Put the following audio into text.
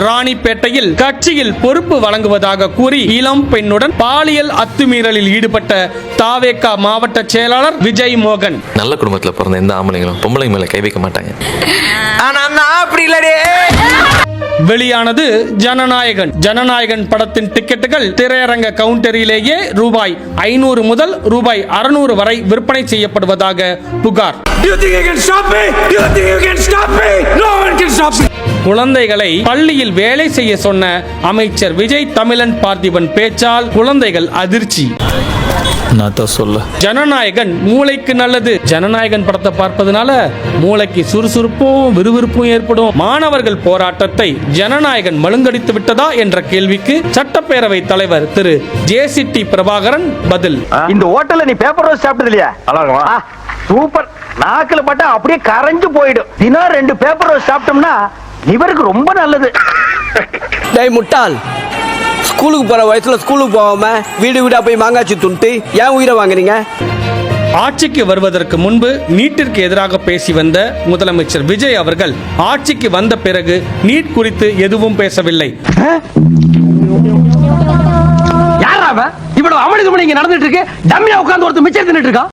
ராணிப்பேட்டையில் கட்சியில் பொறுப்பு வழங்குவதாக கூறி இளம் பெண்ணுடன் பாலியல் அத்துமீறலில் ஈடுபட்ட தாவேகா மாவட்ட செயலாளர் விஜய் மோகன். நல்ல குடும்பத்துல பிறந்த எந்த ஆம்பளைங்களும் பொம்பளை மேல கை வைக்க மாட்டாங்க. வெளியானது ஜனநாயகன். ஜனநாயகன் படத்தின் டிக்கெட்டுகள் திரையரங்க கவுண்டரிலேயே ரூபாய் 500 முதல் ரூபாய் 600 வரை விற்பனை செய்யப்படுவதாக புகார். குழந்தைகளை பள்ளியில் வேலை செய்ய சொன்ன அமைச்சர் விஜய் தமிழன் பார்த்திபன் பேச்சால் குழந்தைகள் அதிர்ச்சி. ஜனநாயகன் மூளைக்கு நல்லது. ஜனநாயகன் படத்தை பார்ப்பதனால மூளைக்கு சுறுசுறுப்பும் விறுவிறுப்பும் ஏற்படும். மாணவர்கள் போராட்டத்தை ஜனநாயகன் மழுங்கடித்து விட்டதா என்ற கேள்விக்கு சட்டப்பேரவை தலைவர் திரு ஜே.சி.டி. பிரபாகரன் பதில். இந்த ஹோட்டல்ல நீ பேப்பர் ரோஸ் சாப்பிட்டது இல்லையா? சூப்பர். நாக்குல பட்டா அப்படியே கரைஞ்சு போயிடும். தினம் 2 பேப்பர் ரோஸ் சாப்பிட்டோம்னா லிவருக்கு ரொம்ப நல்லது. டேய் முட்டாள், ஸ்கூலுக்கு போற வயசுல ஸ்கூலுக்கு போகாம வீடு வீடா போய் மாங்காச்சி துண்டு ஏன் உயிரை வாங்குறீங்க? ஆட்சிக்கு வருவதற்கு முன்பு நீட்டிற்கு எதிராக பேசி வந்த முதலமைச்சர் விஜய் அவர்கள் ஆட்சிக்கு வந்த பிறகு நீட் குறித்து எதுவும் பேசவில்லை. யாரா இவ்வளவு அமளி துமளி இங்க நடந்துட்டு இருக்கு? டம்மியா உட்கார்ந்து ஒருத்தர் மிச்சம் தின்னுட்டு இருக்கா?